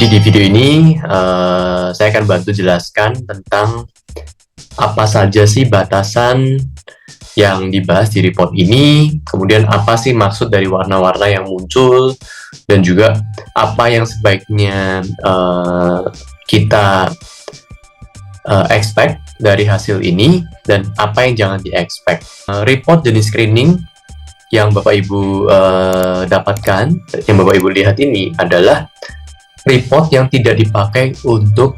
Jadi di video ini saya akan bantu jelaskan tentang apa saja sih batasan yang dibahas di report ini, kemudian apa sih maksud dari warna-warna yang muncul, dan juga apa yang sebaiknya kita expect dari hasil ini, dan apa yang jangan di-expect. Report jenis screening yang Bapak Ibu dapatkan, yang Bapak Ibu lihat ini adalah report yang tidak dipakai untuk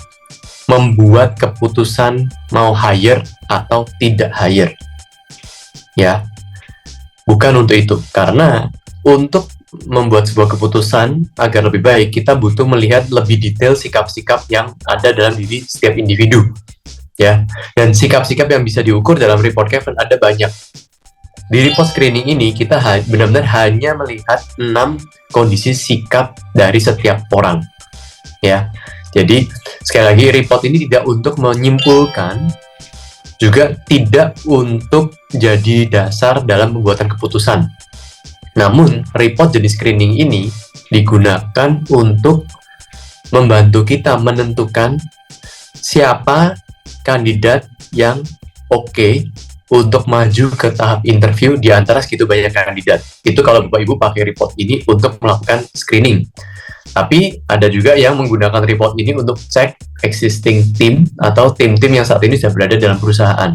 membuat keputusan mau hire atau tidak hire. Ya, bukan untuk itu. Karena untuk membuat sebuah keputusan agar lebih baik, kita butuh melihat lebih detail sikap-sikap yang ada dalam diri setiap individu. Ya, dan sikap-sikap yang bisa diukur dalam report Kevlin ada banyak. Di report screening ini kita benar-benar hanya melihat 6 kondisi sikap dari setiap orang. Ya, jadi sekali lagi report ini tidak untuk menyimpulkan, juga tidak untuk jadi dasar dalam pembuatan keputusan. Namun report jenis screening ini digunakan untuk membantu kita menentukan siapa kandidat yang oke untuk maju ke tahap interview di antara segitu banyak kandidat. Itu kalau Bapak Ibu pakai report ini untuk melakukan screening. Tapi ada juga yang menggunakan report ini untuk cek existing team atau tim-tim yang saat ini sudah berada dalam perusahaan.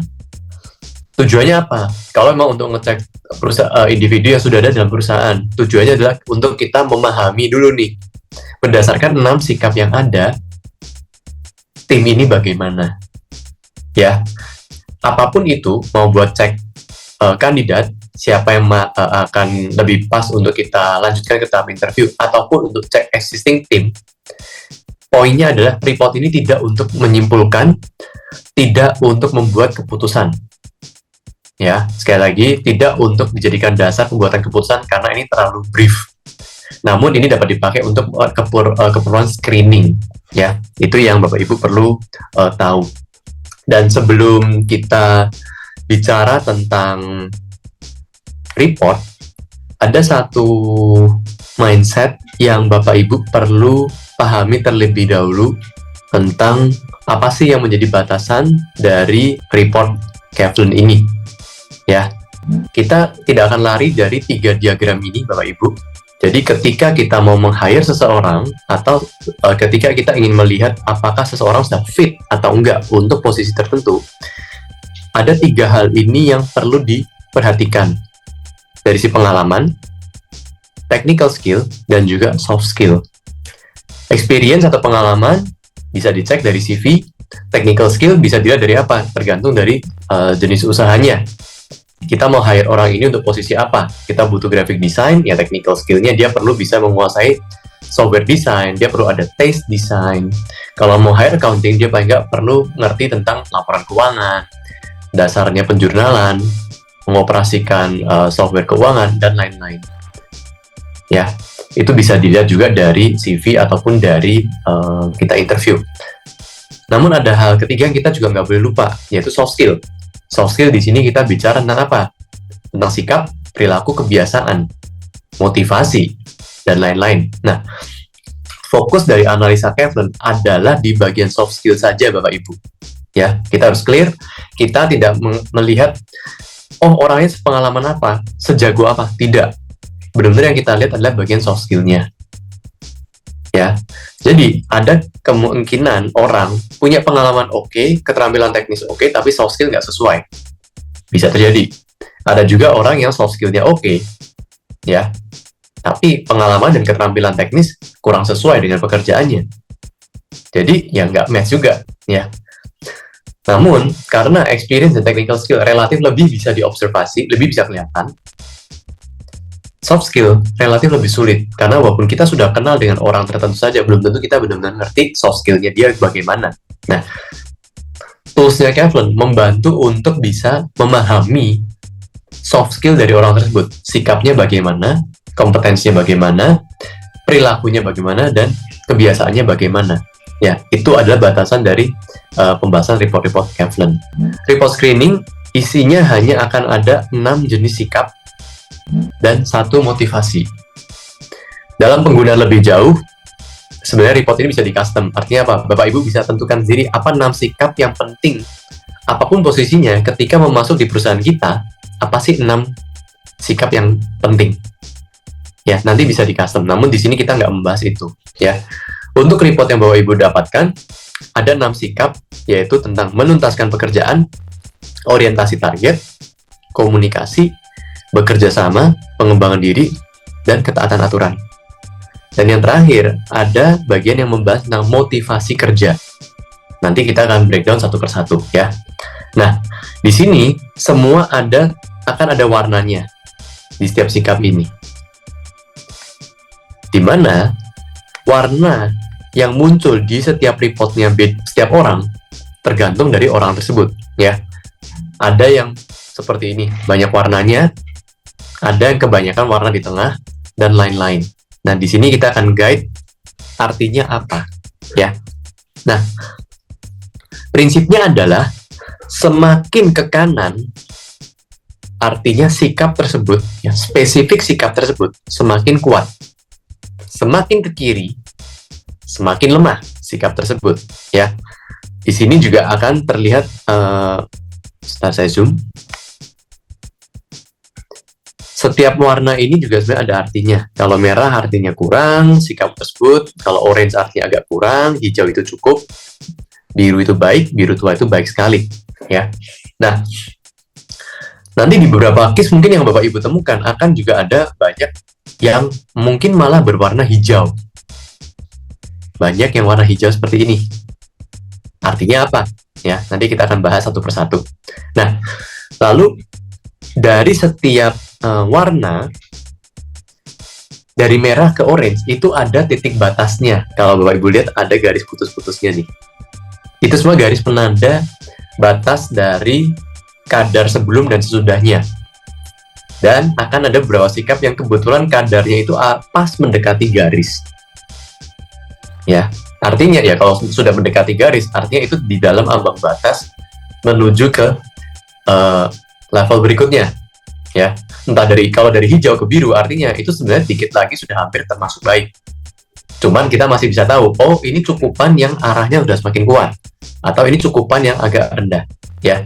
Tujuannya apa? Kalau memang untuk ngecek individu yang sudah ada dalam perusahaan, tujuannya adalah untuk kita memahami dulu nih, berdasarkan 6 sikap yang ada, tim ini bagaimana. Ya, apapun itu, mau buat cek kandidat, siapa yang akan lebih pas untuk kita lanjutkan ke tahap interview, ataupun untuk cek existing team, poinnya adalah report ini tidak untuk menyimpulkan, tidak untuk membuat keputusan. Ya, sekali lagi, tidak untuk dijadikan dasar pembuatan keputusan karena ini terlalu brief. Namun ini dapat dipakai untuk keperluan screening. Ya, itu yang Bapak Ibu perlu tahu. Dan sebelum kita bicara tentang report, ada satu mindset yang Bapak Ibu perlu pahami terlebih dahulu tentang apa sih yang menjadi batasan dari report Kevlin ini. Ya, kita tidak akan lari dari 3 diagram ini, Bapak Ibu. Jadi ketika kita mau meng-hire seseorang, atau ketika kita ingin melihat apakah seseorang sudah fit atau enggak untuk posisi tertentu, ada 3 hal ini yang perlu diperhatikan. Dari si pengalaman, technical skill, dan juga soft skill. Experience atau pengalaman bisa dicek dari CV, technical skill bisa dilihat dari apa? Tergantung dari jenis usahanya. Kita mau hire orang ini untuk posisi apa? Kita butuh graphic design, ya technical skill-nya dia perlu bisa menguasai software design, dia perlu ada taste design. Kalau mau hire accounting, dia paling nggak perlu ngerti tentang laporan keuangan, dasarnya penjurnalan, mengoperasikan software keuangan, dan lain-lain. Ya, itu bisa dilihat juga dari CV ataupun dari kita interview. Namun ada hal ketiga yang kita juga nggak boleh lupa, yaitu soft skill. Soft skill di sini kita bicara tentang apa? Tentang sikap, perilaku, kebiasaan, motivasi, dan lain-lain. Nah, fokus dari analisa Kevlin adalah di bagian soft skill saja, Bapak Ibu. Ya, kita harus clear. Kita tidak melihat, oh orangnya pengalaman apa, sejago apa. Tidak. Benar-benar yang kita lihat adalah bagian soft skill-nya. Ya, jadi ada kemungkinan orang punya pengalaman oke, keterampilan teknis oke, tapi soft skill nggak sesuai. Bisa terjadi. Ada juga orang yang soft skill-nya oke, ya, tapi pengalaman dan keterampilan teknis kurang sesuai dengan pekerjaannya. Jadi ya nggak match juga, ya. Namun karena experience dan technical skill relatif lebih bisa diobservasi, lebih bisa kelihatan, soft skill relatif lebih sulit, karena walaupun kita sudah kenal dengan orang tertentu saja, belum tentu kita benar-benar ngerti soft skill-nya dia bagaimana. Nah, tools-nya Kevlin membantu untuk bisa memahami soft skill dari orang tersebut, sikapnya bagaimana, kompetensinya bagaimana, perilakunya bagaimana, dan kebiasaannya bagaimana. Ya, itu adalah batasan dari pembahasan report-report Kevlin. Report screening isinya hanya akan ada 6 jenis sikap dan 1 motivasi. Dalam penggunaan lebih jauh, sebenarnya report ini bisa di custom. Artinya apa? Bapak Ibu bisa tentukan sendiri apa 6 sikap yang penting, apapun posisinya ketika mau masuk di perusahaan kita, apa sih 6 sikap yang penting. Ya, nanti bisa di custom. Namun di sini kita nggak membahas itu. Ya, untuk report yang Bapak Ibu dapatkan, ada 6 sikap, yaitu tentang menuntaskan pekerjaan, orientasi target, komunikasi, bekerja sama, pengembangan diri, dan ketaatan aturan. Dan yang terakhir, ada bagian yang membahas tentang motivasi kerja. Nanti kita akan breakdown satu persatu ya. Nah, di sini semua akan ada warnanya di setiap sikap ini. Di mana warna yang muncul di setiap reportnya setiap orang tergantung dari orang tersebut ya. Ada yang seperti ini, banyak warnanya, ada yang kebanyakan warna di tengah, dan lain-lain. Nah, di sini kita akan guide artinya apa, ya. Nah, prinsipnya adalah semakin ke kanan, artinya sikap tersebut, ya, spesifik sikap tersebut semakin kuat. Semakin ke kiri, semakin lemah sikap tersebut, ya. Di sini juga akan terlihat, setelah saya zoom, setiap warna ini juga sebenarnya ada artinya. Kalau merah artinya kurang, sikap tersebut. Kalau orange artinya agak kurang, hijau itu cukup, biru itu baik, biru tua itu baik sekali. Ya. Nah, nanti di beberapa case mungkin yang Bapak Ibu temukan akan juga ada banyak yang mungkin malah berwarna hijau. Banyak yang warna hijau seperti ini. Artinya apa? Ya, nanti kita akan bahas satu persatu. Nah, lalu dari setiap warna, dari merah ke orange itu ada titik batasnya. Kalau Bapak Ibu lihat ada garis putus-putusnya nih. Itu semua garis penanda batas dari kadar sebelum dan sesudahnya. Dan akan ada beberapa sikap yang kebetulan kadarnya itu pas mendekati garis. Ya, artinya ya kalau sudah mendekati garis, artinya itu di dalam ambang batas menuju ke level berikutnya. Ya, entah kalau dari hijau ke biru artinya itu sebenarnya dikit lagi sudah hampir termasuk baik. Cuman kita masih bisa tahu, oh ini cukupan yang arahnya sudah semakin kuat, atau ini cukupan yang agak rendah. Ya,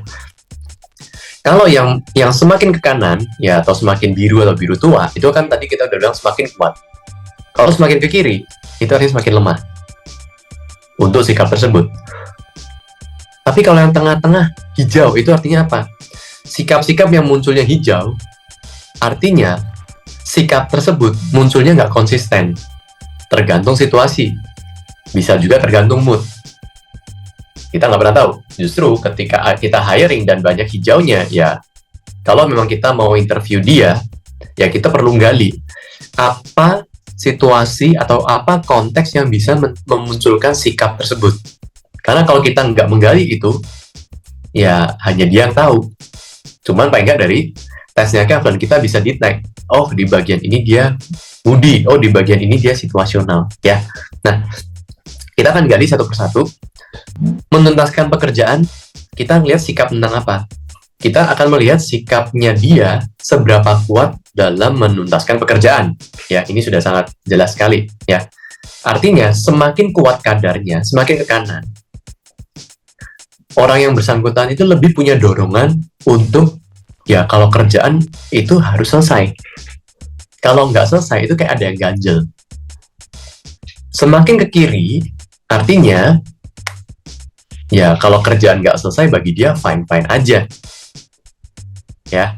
kalau yang semakin ke kanan, ya atau semakin biru atau biru tua, itu kan tadi kita udah bilang semakin kuat. Kalau semakin ke kiri, itu artinya semakin lemah untuk sikap tersebut. Tapi kalau yang tengah-tengah hijau itu artinya apa? Sikap-sikap yang munculnya hijau, artinya sikap tersebut munculnya nggak konsisten, tergantung situasi, bisa juga tergantung mood. Kita nggak pernah tahu. Justru ketika kita hiring dan banyak hijaunya, ya kalau memang kita mau interview dia, ya kita perlu gali apa situasi atau apa konteks yang bisa memunculkan sikap tersebut. Karena kalau kita nggak menggali itu, ya hanya dia yang tahu. Cuman paling nggak dari tesnya Kevlin kita bisa detect, oh di bagian ini dia moody, oh di bagian ini dia situasional, ya. Nah, kita akan gali satu persatu. Menuntaskan pekerjaan, kita melihat sikap tentang apa? Kita akan melihat sikapnya dia seberapa kuat dalam menuntaskan pekerjaan. Ya, ini sudah sangat jelas sekali, ya. Artinya semakin kuat kadarnya, semakin ke kanan, orang yang bersangkutan itu lebih punya dorongan untuk, ya kalau kerjaan itu harus selesai. Kalau nggak selesai, itu kayak ada yang ganjel. Semakin ke kiri, artinya, ya kalau kerjaan nggak selesai, bagi dia fine-fine aja. Ya,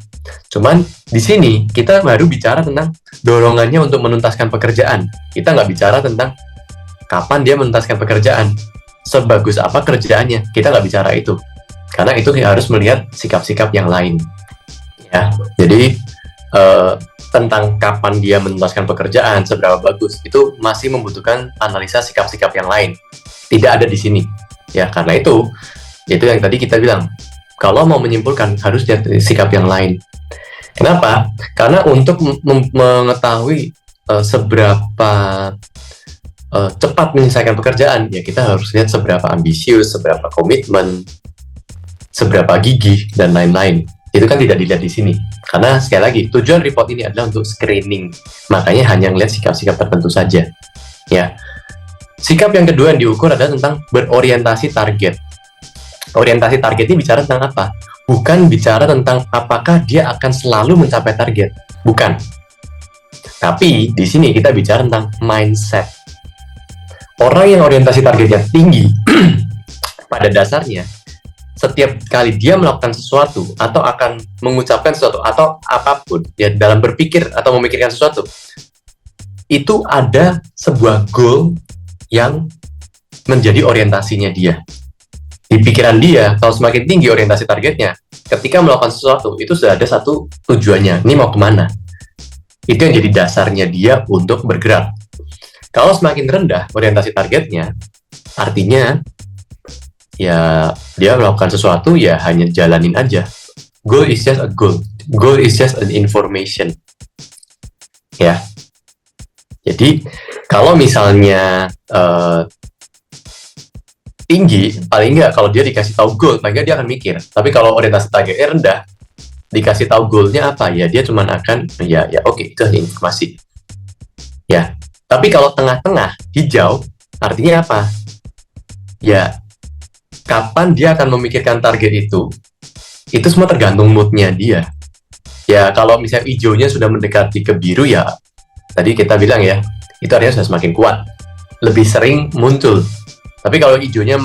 cuman di sini kita baru bicara tentang dorongannya untuk menuntaskan pekerjaan. Kita nggak bicara tentang kapan dia menuntaskan pekerjaan. Sebagus apa kerjaannya, kita nggak bicara itu, karena itu harus melihat sikap-sikap yang lain, ya. Jadi tentang kapan dia menuntaskan pekerjaan, seberapa bagus, itu masih membutuhkan analisa sikap-sikap yang lain, tidak ada di sini, ya. Karena itu yang tadi kita bilang, kalau mau menyimpulkan harus lihat sikap yang lain. Kenapa? Karena untuk mengetahui seberapa cepat menyelesaikan pekerjaan, ya kita harus lihat seberapa ambisius, seberapa komitmen, seberapa gigih, dan lain-lain. Itu kan tidak dilihat di sini. Karena sekali lagi, tujuan report ini adalah untuk screening. Makanya hanya melihat sikap-sikap tertentu saja. Ya. Sikap yang kedua yang diukur adalah tentang berorientasi target. Orientasi target ini bicara tentang apa? Bukan bicara tentang apakah dia akan selalu mencapai target. Bukan. Tapi di sini kita bicara tentang mindset. Orang yang orientasi targetnya tinggi, pada dasarnya, setiap kali dia melakukan sesuatu atau akan mengucapkan sesuatu atau apapun, ya dalam berpikir atau memikirkan sesuatu, itu ada sebuah goal yang menjadi orientasinya dia. Di pikiran dia, kalau semakin tinggi orientasi targetnya, ketika melakukan sesuatu, itu sudah ada satu tujuannya, ini mau kemana. Itu yang jadi dasarnya dia untuk bergerak. Kalau semakin rendah orientasi targetnya, artinya ya dia melakukan sesuatu ya hanya jalanin aja. Goal is just a goal. Goal is just an information. Ya. Jadi kalau misalnya tinggi, paling nggak kalau dia dikasih tahu goal, paling nggak dia akan mikir. Tapi kalau orientasi targetnya rendah, dikasih tahu goalnya apa ya, dia cuma akan ya oke, itu hanya informasi. Ya. Tapi kalau tengah-tengah, hijau, artinya apa? Ya, kapan dia akan memikirkan target itu semua tergantung moodnya dia. Ya, kalau misalnya hijaunya sudah mendekati ke biru, ya, tadi kita bilang ya, itu artinya sudah semakin kuat. Lebih sering muncul. Tapi kalau hijaunya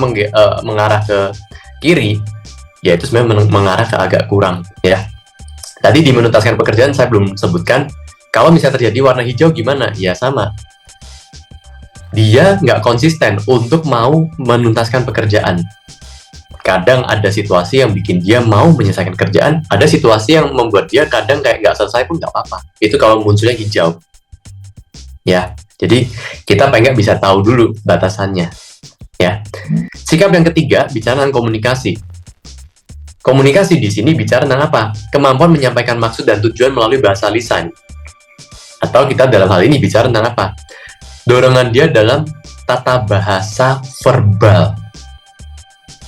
mengarah ke kiri, ya itu sebenarnya mengarah ke agak kurang. Ya. Tadi di menuntaskan pekerjaan, saya belum sebutkan, kalau misalnya terjadi warna hijau gimana? Ya, sama. Dia nggak konsisten untuk mau menuntaskan pekerjaan. Kadang ada situasi yang bikin dia mau menyelesaikan kerjaan, ada situasi yang membuat dia kadang kayak nggak selesai pun nggak apa-apa. Itu kalau munculnya hijau. Ya, jadi kita pengen bisa tahu dulu batasannya. Ya. Sikap yang ketiga bicara tentang komunikasi. Komunikasi di sini bicara tentang apa? Kemampuan menyampaikan maksud dan tujuan melalui bahasa lisan. Atau kita dalam hal ini bicara tentang apa? Dorongan dia dalam tata bahasa verbal.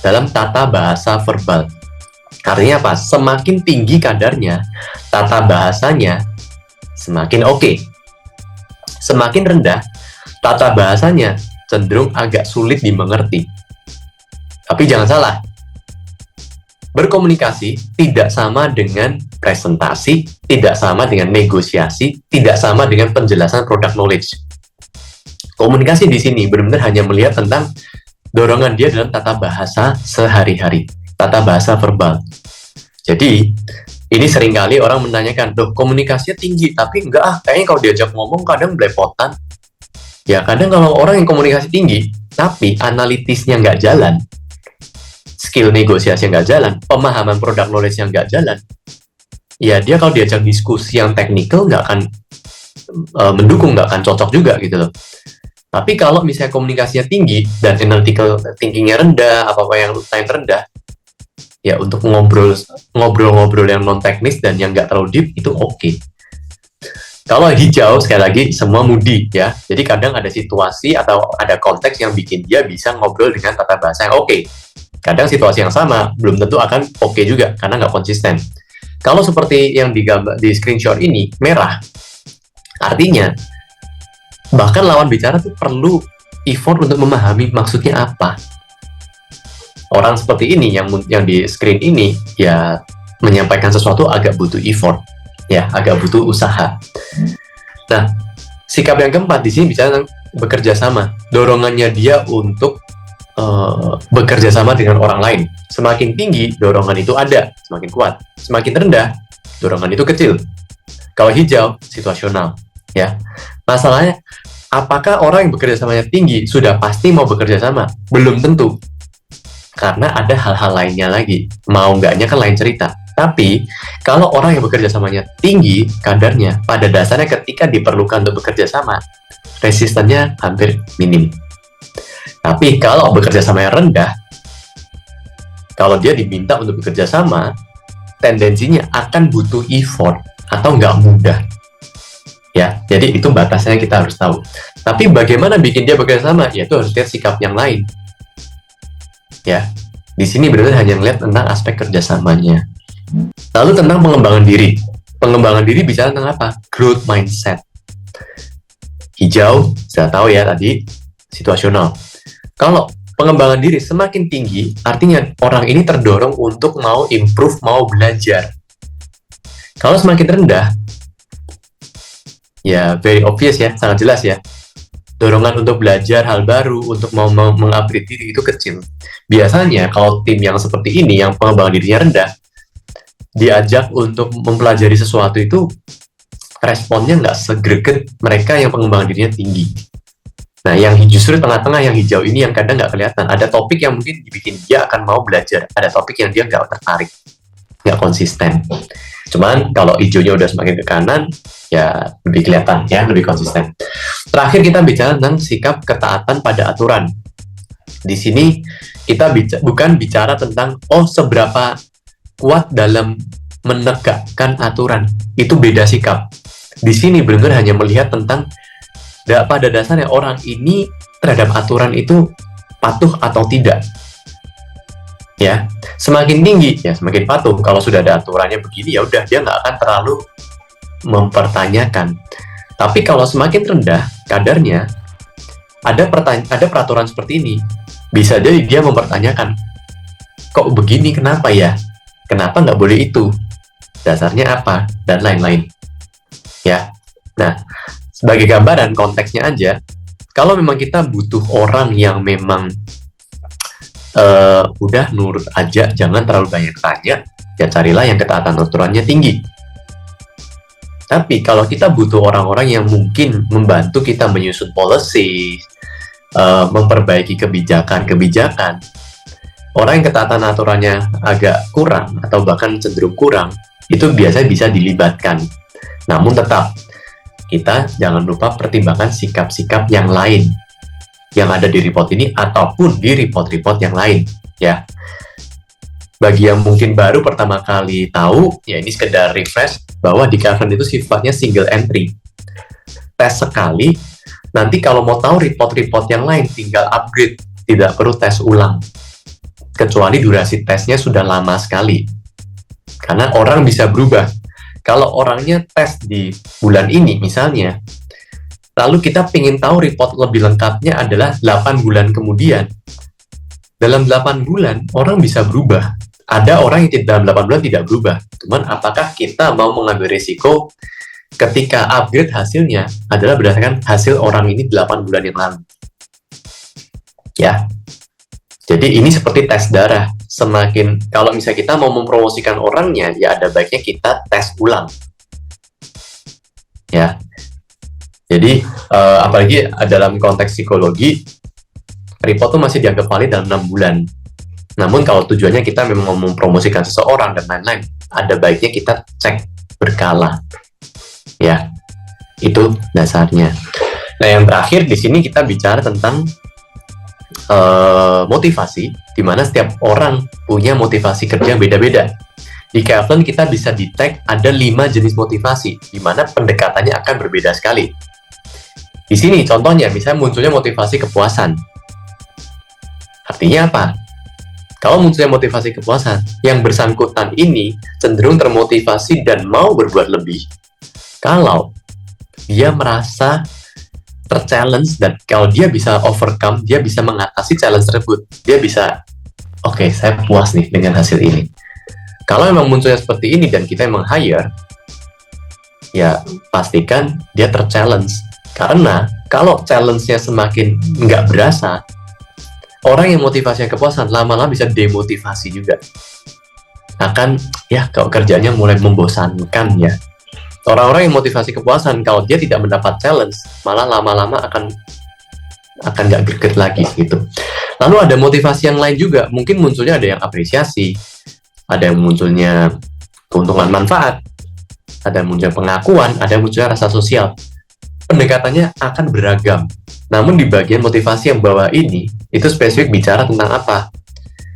Dalam tata bahasa verbal. Artinya apa? Semakin tinggi kadarnya, tata bahasanya semakin oke. Semakin rendah, tata bahasanya cenderung agak sulit dimengerti. Tapi jangan salah, berkomunikasi tidak sama dengan presentasi, tidak sama dengan negosiasi, tidak sama dengan penjelasan product knowledge. Komunikasi di sini benar-benar hanya melihat tentang dorongan dia dalam tata bahasa sehari-hari, tata bahasa verbal. Jadi, ini seringkali orang menanyakan, "Loh, komunikasinya tinggi, tapi enggak kayaknya kalau diajak ngomong kadang belepotan." Ya, kadang kalau orang yang komunikasi tinggi, tapi analitisnya nggak jalan, skill negosiasi nggak jalan, pemahaman product knowledge-nya nggak jalan, ya dia kalau diajak diskusi yang teknikal nggak akan mendukung, nggak akan cocok juga gitu loh. Tapi kalau misalnya komunikasinya tinggi dan analytical thinking-nya rendah, apa-apa yang rendah, ya untuk ngobrol-ngobrol yang non-teknis dan yang nggak terlalu deep, itu oke. Kalau hijau, sekali lagi, semua moody ya. Jadi kadang ada situasi atau ada konteks yang bikin dia bisa ngobrol dengan tata bahasa yang oke. Kadang situasi yang sama, belum tentu akan oke juga, karena nggak konsisten. Kalau seperti yang di screenshot ini, merah, artinya bahkan lawan bicara tuh perlu effort untuk memahami maksudnya apa. Orang seperti ini yang di screen ini ya menyampaikan sesuatu agak butuh effort, ya agak butuh usaha. Nah, sikap yang keempat di sini bicara tentang bekerja sama. Dorongannya dia untuk bekerja sama dengan orang lain. Semakin tinggi dorongan itu ada, semakin kuat. Semakin rendah dorongan itu kecil. Kalau hijau situasional, ya. Masalahnya, apakah orang yang bekerja samanya tinggi sudah pasti mau bekerja sama? Belum tentu. Karena ada hal-hal lainnya lagi. Mau nggaknya kan lain cerita. Tapi, kalau orang yang bekerja samanya tinggi kadarnya, pada dasarnya ketika diperlukan untuk bekerja sama, resistannya hampir minim. Tapi kalau bekerja samanya rendah, kalau dia diminta untuk bekerja sama, tendensinya akan butuh effort atau nggak mudah. Ya, jadi itu batasnya kita harus tahu. Tapi bagaimana bikin dia bekerja sama? Ya itu harus lihat sikap yang lain. Ya, di sini benar-benar hanya melihat tentang aspek kerjasamanya. Lalu tentang pengembangan diri. Pengembangan diri bicara tentang apa? Growth mindset. Hijau, sudah tahu ya tadi. situasional. Kalau pengembangan diri semakin tinggi, artinya orang ini terdorong untuk mau improve, mau belajar. Kalau semakin rendah, ya very obvious ya, sangat jelas ya. Dorongan untuk belajar hal baru, untuk mau mengupgrade diri itu kecil. Biasanya kalau tim yang seperti ini, yang pengembangan dirinya rendah, diajak untuk mempelajari sesuatu itu, responnya nggak segreget mereka yang pengembangan dirinya tinggi. Nah, yang justru tengah-tengah, yang hijau ini yang kadang nggak kelihatan. Ada topik yang mungkin dibikin dia akan mau belajar, ada topik yang dia nggak tertarik, nggak konsisten. Cuman kalau hijaunya udah semakin ke kanan, ya lebih kelihatan, ya lebih konsisten. Terakhir kita bicara tentang sikap ketaatan pada aturan. Di sini kita bukan bicara tentang seberapa kuat dalam menegakkan aturan. Itu beda sikap. Di sini benar-benar hanya melihat tentang pada dasarnya orang ini terhadap aturan itu patuh atau tidak. Ya, semakin tinggi ya semakin patuh. Kalau sudah ada aturannya begini, ya udah, dia nggak akan terlalu mempertanyakan. Tapi kalau semakin rendah kadarnya, ada peraturan seperti ini, bisa jadi dia mempertanyakan, kok begini, kenapa ya? Kenapa nggak boleh itu? Dasarnya apa? Dan lain-lain. Ya, nah, sebagai gambaran konteksnya aja, kalau memang kita butuh orang yang memang udah nurut aja, jangan terlalu banyak tanya, ya carilah yang ketaatan aturannya tinggi. Tapi kalau kita butuh orang-orang yang mungkin membantu kita menyusun policy, memperbaiki kebijakan-kebijakan, orang yang ketaatan aturannya agak kurang atau bahkan cenderung kurang, itu biasanya bisa dilibatkan. Namun tetap, kita jangan lupa pertimbangkan sikap-sikap yang lain yang ada di report ini ataupun di report-report yang lain, ya. Bagi yang mungkin baru pertama kali tahu, ya ini sekedar refresh bahwa di Kaizen itu sifatnya single entry. Tes sekali, nanti kalau mau tahu report-report yang lain tinggal upgrade, tidak perlu tes ulang. Kecuali durasi tesnya sudah lama sekali. Karena orang bisa berubah. Kalau orangnya tes di bulan ini misalnya, lalu kita ingin tahu report lebih lengkapnya adalah 8 bulan kemudian. Dalam 8 bulan, orang bisa berubah. Ada orang yang dalam 8 bulan tidak berubah. Cuman apakah kita mau mengambil risiko ketika upgrade hasilnya adalah berdasarkan hasil orang ini 8 bulan yang lalu. Ya. Jadi ini seperti tes darah. Semakin, kalau misalnya kita mau mempromosikan orangnya, ya ada baiknya kita tes ulang. Ya. Jadi, apalagi dalam konteks psikologi, report itu masih dianggap valid dalam 6 bulan. Namun kalau tujuannya kita memang mau mempromosikan seseorang dan lain-lain, ada baiknya kita cek berkala. Ya, itu dasarnya. Nah, yang terakhir di sini kita bicara tentang motivasi, di mana setiap orang punya motivasi kerja beda-beda. Di Kaizen kita bisa detect ada 5 jenis motivasi, di mana pendekatannya akan berbeda sekali. Di sini contohnya, misalnya munculnya motivasi kepuasan. Artinya apa? Kalau munculnya motivasi kepuasan, yang bersangkutan ini cenderung termotivasi dan mau berbuat lebih kalau dia merasa ter-challenge, dan kalau dia bisa overcome, dia bisa mengatasi challenge tersebut, dia bisa, oke, saya puas nih dengan hasil ini. Kalau memang munculnya seperti ini dan kita memang hire, ya pastikan dia ter-challenge. Karena kalau challenge-nya semakin nggak berasa, orang yang motivasinya kepuasan lama-lama bisa demotivasi juga. Akan, ya kalau kerjanya mulai membosankan ya. Orang-orang yang motivasi kepuasan, kalau dia tidak mendapat challenge, malah lama-lama akan nggak greget lagi gitu. Lalu ada motivasi yang lain juga, mungkin munculnya ada yang apresiasi, ada yang munculnya keuntungan manfaat, ada yang munculnya pengakuan, ada yang munculnya rasa sosial. Pendekatannya akan beragam. Namun di bagian motivasi yang bawah ini, itu spesifik bicara tentang apa?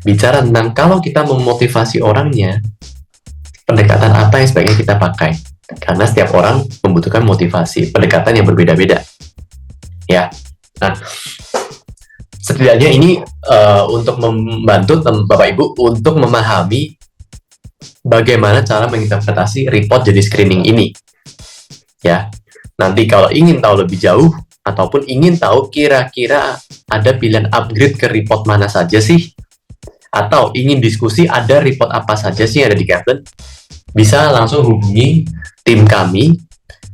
Bicara tentang kalau kita memotivasi orangnya, pendekatan apa yang sebaiknya kita pakai? Karena setiap orang membutuhkan motivasi, pendekatan yang berbeda-beda. Ya, nah, setidaknya ini untuk membantu Bapak Ibu untuk memahami bagaimana cara menginterpretasi report jenis screening ini. Ya, nanti kalau ingin tahu lebih jauh ataupun ingin tahu kira-kira ada pilihan upgrade ke report mana saja sih, atau ingin diskusi ada report apa saja sih yang ada di Kevlen, bisa langsung hubungi tim kami.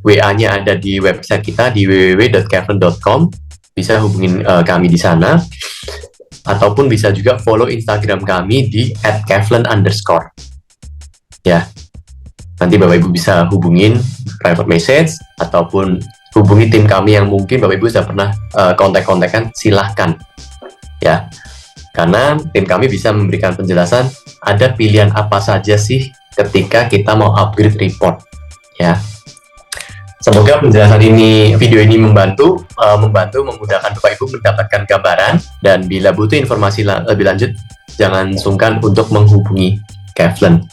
WA-nya ada di website kita di www.kevlen.com, bisa hubungin kami di sana, ataupun bisa juga follow Instagram kami di @kevlen_. Ya, nanti Bapak Ibu bisa hubungin private message ataupun hubungi tim kami yang mungkin Bapak Ibu sudah pernah kontak-kontakan, silahkan ya, karena tim kami bisa memberikan penjelasan ada pilihan apa saja sih ketika kita mau upgrade report ya. Semoga penjelasan video ini membantu memudahkan Bapak Ibu mendapatkan gambaran, dan bila butuh informasi lebih lanjut jangan sungkan untuk menghubungi Kevlen.